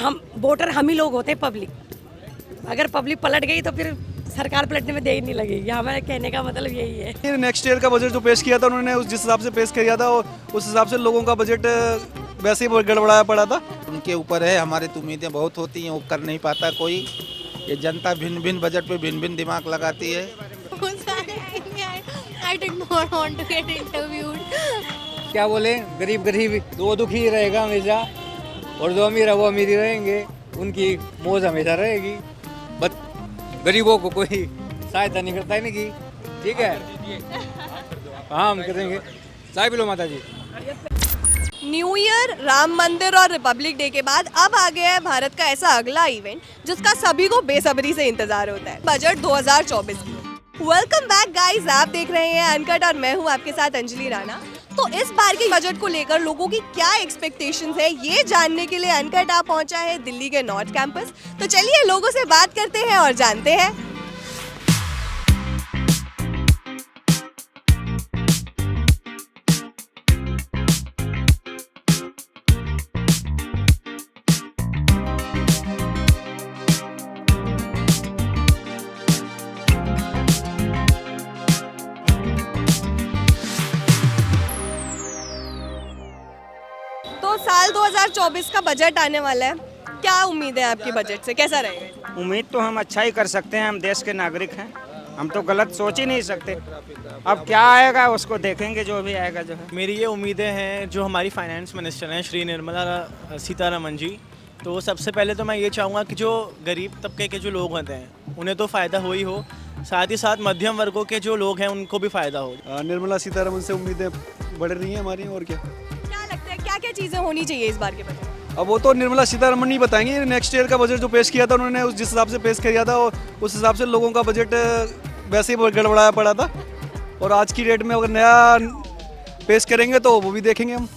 हम वोटर हम ही लोग होते हैं, पब्लिक। अगर पब्लिक पलट गई तो फिर सरकार पलटने में देर नहीं लगेगी। हमारे कहने का मतलब यही है। नेक्स्ट ईयर का बजट जो पेश किया था उन्होंने, उस जिस हिसाब से पेश किया था उस हिसाब से लोगों का बजट वैसे ही गड़बड़ाया पड़ा था। उनके ऊपर है, हमारी तो उम्मीदें बहुत होती हैं, वो कर नहीं पाता कोई। ये जनता भिन्न भिन्न बजट पे भिन्न भिन्न दिमाग लगाती है। I did not want to get interviewed. क्या बोले, गरीब गरीब दो दुखी रहेगा हमेशा, और जो अमीर है वो अमीर ही रहेंगे, उनकी मौज हमेशा रहेगी। बट गरीबों को कोई सहायता नहीं करता है इनकी, ठीक है। हाँ, हम करेंगे। चाय पी लो माता जी। न्यू ईयर, राम मंदिर और रिपब्लिक डे के बाद अब आ गया है भारत का ऐसा अगला इवेंट जिसका सभी को बेसब्री से इंतजार होता है, बजट 2024। वेलकम बैक गाइस, आप देख रहे हैं अनकट और मैं हूं आपके साथ अंजलि राणा। तो इस बार के बजट को लेकर लोगों की क्या एक्सपेक्टेशंस है, ये जानने के लिए अनकट आप पहुंचा है दिल्ली के नॉर्थ कैंपस। तो चलिए लोगों से बात करते हैं और जानते हैं। तो साल 2024 का बजट आने वाला है, क्या उम्मीद है आपकी बजट से, कैसा रहेगा? उम्मीद तो हम अच्छा ही कर सकते हैं, हम देश के नागरिक हैं, हम तो गलत सोच ही नहीं सकते। अब क्या आएगा उसको देखेंगे, जो भी आएगा जो है। मेरी ये उम्मीदें हैं, जो हमारी फाइनेंस मिनिस्टर हैं श्री निर्मला सीतारमण जी, तो सबसे पहले तो मैं ये चाहूँगा कि जो गरीब तबके के जो लोग होते हैं उन्हें तो फ़ायदा हो ही हो, साथ ही साथ मध्यम वर्गों के जो लोग हैं उनको भी फ़ायदा हो। निर्मला सीतारमण से उम्मीदें बढ़ रही हैं हमारी, और क्या लगता है क्या क्या चीजें होनी चाहिए इस बार के बजट? अब वो तो निर्मला सीतारमण नहीं बताएंगे। नेक्स्ट ईयर का बजट जो पेश किया था उन्होंने, उस जिस हिसाब से पेश किया था उस हिसाब से लोगों का बजट वैसे ही गड़बड़ाया पड़ा था। और आज की डेट में अगर नया पेश करेंगे तो वो भी देखेंगे हम।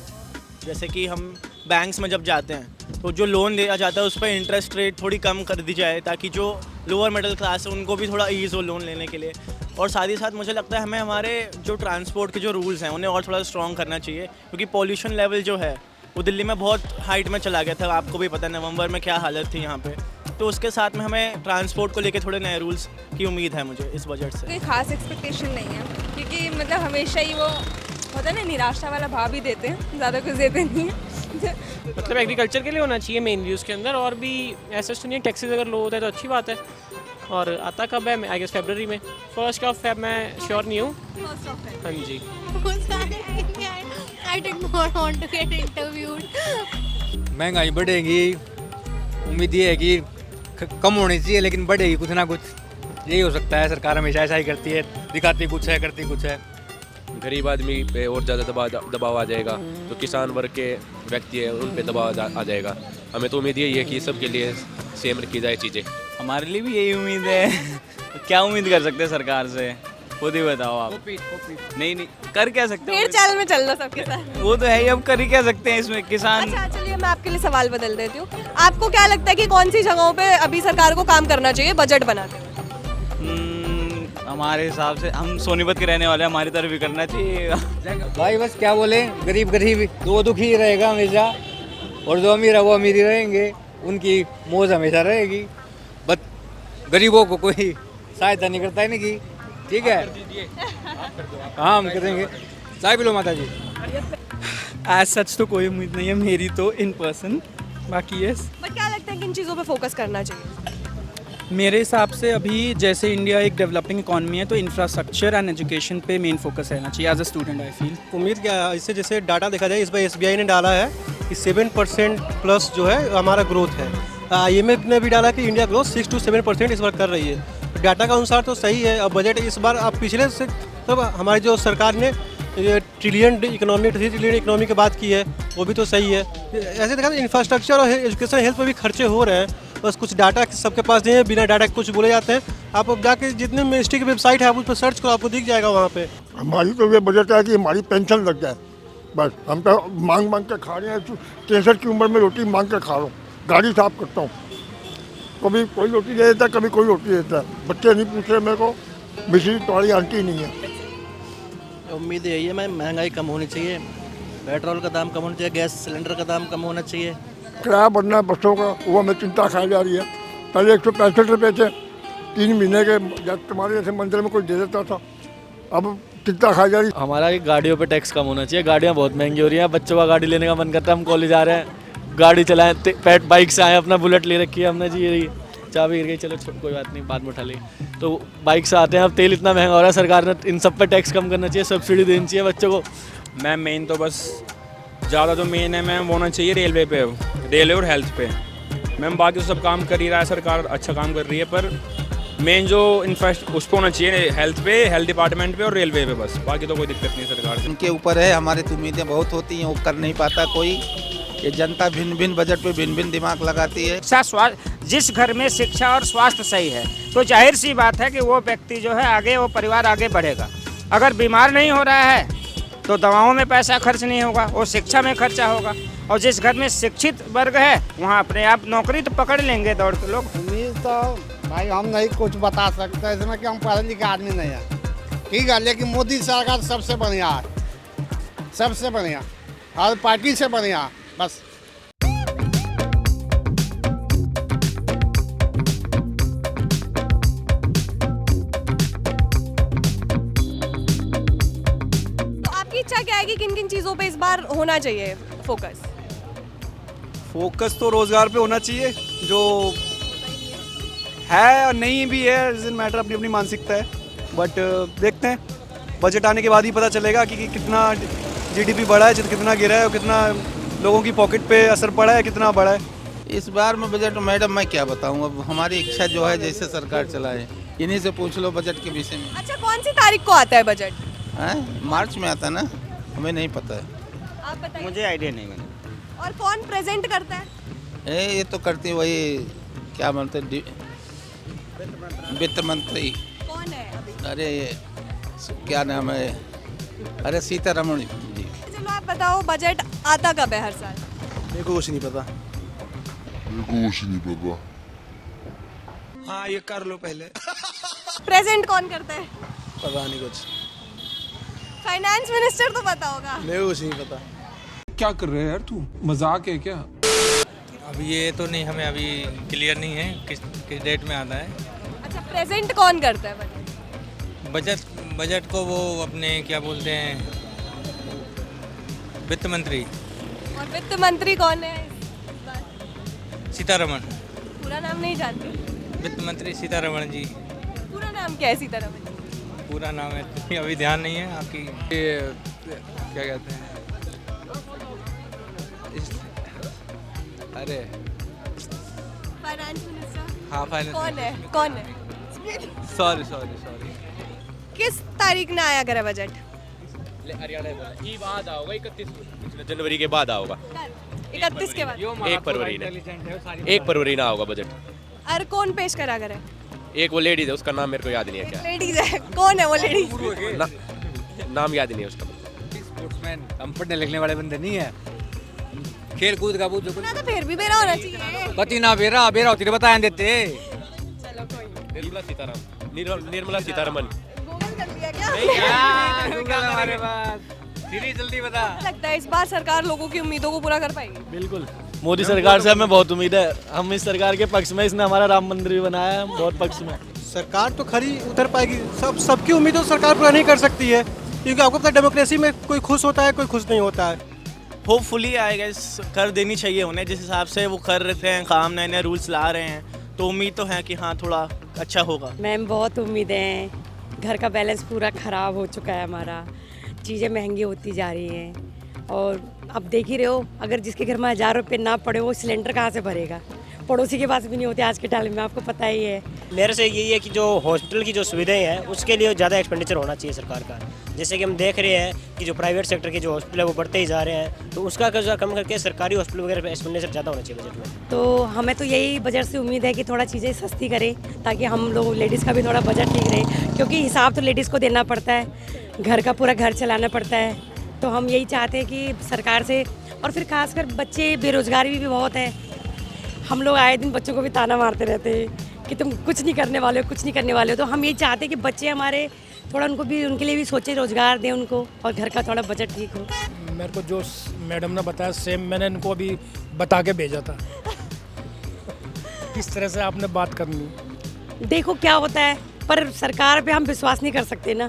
जैसे कि हम बैंक्स में जब जाते हैं तो जो लोन दिया जाता है उस पर इंटरेस्ट रेट थोड़ी कम कर दी जाए, ताकि जो लोअर मिडिल क्लास है उनको भी थोड़ा ईज़ हो लोन लेने के लिए। और साथ ही साथ मुझे लगता है हमें हमारे जो ट्रांसपोर्ट के जो रूल्स हैं उन्हें और थोड़ा स्ट्रॉन्ग करना चाहिए, क्योंकि पॉल्यूशन लेवल जो है वो दिल्ली में बहुत हाइट में चला गया था। आपको भी पता है नवंबर में क्या हालत थी यहाँ पे। तो उसके साथ में हमें ट्रांसपोर्ट को लेके थोड़े नए रूल्स की उम्मीद है मुझे इस बजट से। कोई खास एक्सपेक्टेशन नहीं है, क्योंकि मतलब हमेशा ही वो होता है ना, निराशा वाला भाव ही देते हैं, ज़्यादा कुछ देते नहीं हैं। मतलब एग्रीकल्चर के लिए होना चाहिए मेनली उसके अंदर, और भी ऐसा सुनिए टैक्सेस अगर लो होता है तो अच्छी बात है। और आता कब है? आई गेस फरवरी में, 1 Feb, मैं श्योर नहीं हूँ। हाँ जी। I did not want to get interviewed. महंगाई बढ़ेगी, उम्मीद ये है कि कम होनी चाहिए, लेकिन बढ़ेगी कुछ ना कुछ, यही हो सकता है। सरकार हमेशा ऐसा ही करती है, दिखाती कुछ है, करती कुछ है। गरीब आदमी पे और ज़्यादा दबाव आ जाएगा, जो किसान वर्ग के व्यक्ति है उन पे दबाव आ जाएगा। हमें तो उम्मीद यही है कि सबके लिए सेम रखी जाए चीज़ें। हमारे लिए भी यही उम्मीद है। क्या उम्मीद कर सकते हैं सरकार से, खुद ही बताओ आप। नहीं कर क्या सकते पेड़ चाल में चल रहा सबके साथ, वो तो है ही, अब कर ही क्या सकते हैं इसमें किसान। अच्छा चलिए मैं आपके लिए सवाल बदल देती हूँ। आपको क्या लगता है कि कौन सी जगहों पे अभी सरकार को काम करना चाहिए बजट बनाते हुए? हमारे हिसाब से हम सोनीपत के रहने वाले हैं, हमारी तरफ भी करना चाहिए। भाई बस क्या बोले, गरीब गरीब दो दुखी रहेगा हमेशा, और जो अमीर है वो अमीर ही रहेंगे, उनकी मौज हमेशा रहेगी। बट गरीबों को कोई सहायता नहीं करता है इनकी, ठीक है। हाँ, हम करेंगे। चाय पी लो माता जी। एज सच तो कोई उम्मीद नहीं है मेरी तो इन पर्सन, बाकी यस। बट क्या लगता है किन चीज़ों पे फोकस करना चाहिए? मेरे हिसाब से अभी जैसे इंडिया एक डेवलपिंग इकॉनमी है तो इंफ्रास्ट्रक्चर एंड एजुकेशन पे मेन फोकस रहना चाहिए as a student I feel. उम्मीद क्या है, इससे जैसे डाटा देखा जाए, इस बार SBI ने डाला है कि 7% प्लस जो है हमारा ग्रोथ है। IMF ने भी डाला कि इंडिया ग्रोथ 6 to 7% इस बार कर रही है। डाटा के अनुसार तो सही है। अब बजट इस बार आप पिछले से तब हमारी जो सरकार ने ट्रिलियन इकोनॉमी की बात की है, वो भी तो सही है। ऐसे देखा इंफ्रास्ट्रक्चर और एजुकेशन हेल्थ पर भी खर्चे हो रहे हैं, बस कुछ डाटा सबके पास नहीं है, बिना डाटा के कुछ बोले जाते हैं। आप अब जाके जितने मिनिस्ट्री की वेबसाइट है आप उस पर सर्च करो, आपको दिख जाएगा वहाँ पे। हमारी तो ये बजट है कि हमारी पेंशन लग जाए, बस। हम तो मांग के खा रहे हैं, 63 की उम्र में रोटी मांग के खा रहा हूँ, गाड़ी साफ करता हूँ, कभी कोई रोटी दे देता है, कभी कोई रोटी देता है। बच्चे नहीं पूछ रहे मेरे को, मिश्री तुम्हारी आंटी नहीं है। उम्मीद यही है, महंगाई कम होनी चाहिए, पेट्रोल का दाम कम होना चाहिए, गैस सिलेंडर का दाम कम होना चाहिए, किराया बढ़ना है बसों का, वो हमें चिंता खाई जा रही है। पहले 165 रुपये थे 3 महीने के, जब तुम्हारे जैसे मंदिर में कोई दे देता था, अब चिंता खाई जा रही। हमारा कि गाड़ियों पे टैक्स कम होना चाहिए, गाड़ियाँ बहुत महंगी हो रही हैं। बच्चों का गाड़ी लेने का मन करता है, हम कॉलेज आ रहे हैं, गाड़ी चलाएं, पेट बाइक से आए, अपना बुलेट ले रखी है हमने जी, यही चाबी गिर गई, चलो कोई बात नहीं, बाद में उठा लेंगे। तो बाइक से आते हैं, अब तेल इतना महंगा हो रहा है, सरकार ने इन सब पे टैक्स कम करना चाहिए, सब्सिडी देनी चाहिए बच्चों को। मैम मेन तो बस ज़्यादा जो मेन है मैम वो होना चाहिए रेलवे पे, रेलवे और हेल्थ पे। मैम बाकी तो सब काम कर ही रहा है, सरकार अच्छा काम कर रही है, पर मेन जो इन्फ्रास्ट्रक्चर उस पर होना चाहिए, हेल्थ पे, हेल्थ डिपार्टमेंट पे और रेलवे पे, बस बाकी तो कोई दिक्कत नहीं सरकार से। उनके ऊपर है, हमारी तो उम्मीदें बहुत होती हैं, वो कर नहीं पाता कोई। ये जनता भिन्न भिन्न बजट पे भिन्न भिन्न दिमाग लगाती है। जिस घर में शिक्षा और स्वास्थ्य सही है तो जाहिर सी बात है कि वो व्यक्ति जो है आगे, वो परिवार आगे बढ़ेगा। अगर बीमार नहीं हो रहा है तो दवाओं में पैसा खर्च नहीं होगा, वो शिक्षा में खर्चा होगा। और जिस घर में शिक्षित वर्ग है वहाँ अपने आप नौकरी तो पकड़ लेंगे दौड़ के लोग। उम्मीद तो भाई हम नहीं कुछ बता सकते इसमें कि हम पढ़े लिखे आदमी नहीं है, ठीक है, लेकिन मोदी सरकार सबसे बढ़िया है, सबसे बढ़िया, हर पार्टी से बढ़िया, बस। तो आपकी इच्छा क्या है कि किन किन चीज़ों पे इस बार होना चाहिए फोकस? फोकस तो रोज़गार पे होना चाहिए, जो है और नहीं भी है, डजंट मैटर, अपनी अपनी मानसिकता है। बट देखते हैं, बजट आने के बाद ही पता चलेगा कि कितना जीडीपी बढ़ा है, कितना गिरा है और कितना लोगों की पॉकेट पे असर पड़ा है, कितना बढ़ा है। इस बार में बजट मैडम मैं क्या बताऊँ, अब हमारी इच्छा जो है जैसे सरकार चलाए, इन्हीं से पूछ लो बजट के विषय में। अच्छा, कौन सी तारीख को आता है बजट? मार्च में आता ना, हमें नहीं पता है। आप बताइए। मुझे आइडिया नहीं है। और कौन प्रेजेंट करता है? ये तो करती वही क्या बोलते वित्त मंत्री। कौन है अभी? अरे ये क्या नाम है, अरे सीतारमण जी। चलो आप बताओ, बजट आता कब है हर साल? मेरे को कुछ नहीं पता। हाँ ये कर लो पहले। प्रेजेंट कौन करता है? पता नहीं कुछ। फाइनेंस मिनिस्टर तो पता होगा। मेरे को कुछ नहीं पता। क्या कर रहे हैं यार तू, मजाक है क्या? अभी ये तो नहीं, हमें अभी क्लियर नहीं है किस डेट में आता है। अच्छा, प्रेजेंट कौन करता है बजट? बजट को वो अपने क्या बोलते हैं, वित्त मंत्री। और वित्त मंत्री कौन है इस बार? सीतारमण। पूरा नाम नहीं जानती। वित्त मंत्री सीतारमण जी। पूरा नाम क्या है सीतारमण? पूरा नाम है अभी ध्यान नहीं है आपकी। क्या कहते हैं, अरे फाइनेंस मिनिस्टर। हाँ, फाइनेंस। कौन है? सॉरी। किस तारीख में आया करे बजट? बाद आओगा 31 जनवरी के बाद आओगा। 31 के बाद? 1 फरवरी ना होगा बजट। और कौन पेश करा करे? एक वो लेडीज है, उसका नाम मेरे को याद नहीं है। क्या लेडीज है? कौन है वो लेडीज? नाम याद नहीं है उसका। स्पोर्ट्समैन, हम पढ़ने लिखने वाले बंदे नहीं है, खेल कूद का पूछ ना तो फिर भी बेरा होना चाहिए। कति ना बेरा होती तो बताया देते। चलो कोई निर्मला सीतारमण। गूगल कर लिया क्या? हमारे पास जल्दी बता। लगता है इस बार सरकार लोगों की उम्मीदों को पूरा कर पाएगी? बिल्कुल, मोदी सरकार से हमें बहुत उम्मीद है, हम इस सरकार के पक्ष में, इसने हमारा राम मंदिर भी बनाया है, हम बहुत पक्ष में। सरकार तो खरी उतर पाएगी, सबकी उम्मीदों सरकार पूरा नहीं कर सकती है, क्योंकि आपको पता है डेमोक्रेसी में कोई खुश होता है, कोई खुश नहीं होता है। होपफुली आई गेस कर देनी चाहिए उन्हें, जिस हिसाब से वो कर रहे हैं काम, नए नए रूल्स ला रहे हैं, तो उम्मीद तो है कि हाँ थोड़ा अच्छा होगा। मैम बहुत उम्मीदें हैं, घर का बैलेंस पूरा ख़राब हो चुका है हमारा, चीज़ें महंगी होती जा रही हैं, और अब देख ही रहे हो, अगर जिसके घर में 1000 रुपये ना पड़े वो सिलेंडर कहाँ से भरेगा? पड़ोसी के पास भी नहीं होते आज के टाइम में, आपको पता ही है। मेरे से यही है कि जो हॉस्पिटल की जो सुविधाएं हैं उसके लिए ज़्यादा एक्सपेंडिचर होना चाहिए सरकार का। जैसे कि हम देख रहे हैं कि जो प्राइवेट सेक्टर के जो हॉस्पिटल है वो बढ़ते ही जा रहे हैं, तो उसका कर्जा कम करके सरकारी हॉस्पिटल वगैरह पे एक्सपेंडिचर ज़्यादा होना चाहिए बजट में। तो हमें तो यही बजट से उम्मीद है कि थोड़ा चीज़ें सस्ती करें, ताकि हम लोग लेडीज़ का भी थोड़ा बजट ठीक रहे, क्योंकि हिसाब तो लेडीज़ को देना पड़ता है, घर का पूरा घर चलाना पड़ता है। तो हम यही चाहते हैं कि सरकार से, और फिर खासकर बच्चे, बेरोजगारी भी बहुत है, हम लोग आए दिन बच्चों को भी ताना मारते रहते हैं कि तुम कुछ नहीं करने वाले हो, कुछ नहीं करने वाले हो। तो हम यही चाहते हैं कि बच्चे हमारे थोड़ा, उनको भी, उनके लिए भी सोचे, रोजगार दें उनको, और घर का थोड़ा बजट ठीक हो। मेरे को जो मैडम ने बताया सेम मैंने इनको अभी बता के भेजा था। किस तरह से आपने बात करनी। देखो क्या होता है, पर सरकार पे हम विश्वास नहीं कर सकते ना,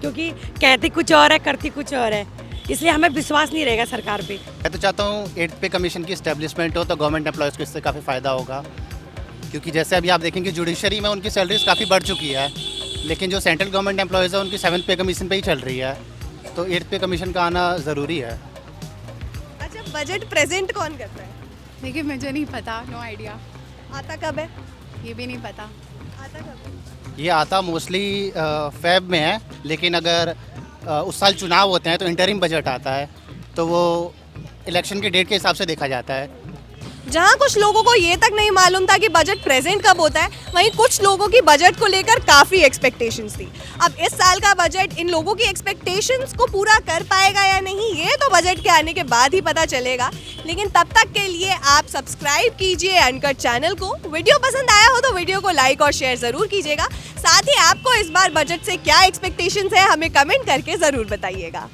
क्योंकि कहती कुछ और है, करती कुछ और है, इसलिए हमें विश्वास नहीं रहेगा सरकार पे। मैं तो चाहता हूँ 8th पे कमीशन की इस्टेब्लिशमेंट हो तो गवर्नमेंट एम्प्लॉयज़ को इससे काफ़ी फ़ायदा होगा, क्योंकि जैसे अभी आप देखेंगे जुडिशरी में उनकी सैलरीज काफ़ी बढ़ चुकी है, लेकिन जो सेंट्रल गवर्नमेंट एम्प्लॉयज़ है उनकी 7th पे कमीशन पे ही चल रही है, तो 8th पे कमीशन का आना ज़रूरी है। अच्छा, बजट प्रेजेंट कौन करता है? देखिए मुझे नहीं पता, नो आइडिया। आता कब है? ये भी नहीं पता। आता कब है? ये आता मोस्टली फेब में है, लेकिन अगर उस साल चुनाव होते हैं तो इंटरिम बजट आता है, तो वो इलेक्शन के डेट के हिसाब से देखा जाता है। जहाँ कुछ लोगों को ये तक नहीं मालूम था कि बजट प्रेजेंट कब होता है, वहीं कुछ लोगों की बजट को लेकर काफ़ी एक्सपेक्टेशंस थी। अब इस साल का बजट इन लोगों की एक्सपेक्टेशंस को पूरा कर पाएगा या नहीं, ये तो बजट के आने के बाद ही पता चलेगा। लेकिन तब तक के लिए आप सब्सक्राइब कीजिए अनकट चैनल को। वीडियो पसंद आया हो तो वीडियो को लाइक और शेयर ज़रूर कीजिएगा। साथ ही आपको इस बार बजट से क्या एक्सपेक्टेशंस है हमें कमेंट करके ज़रूर बताइएगा।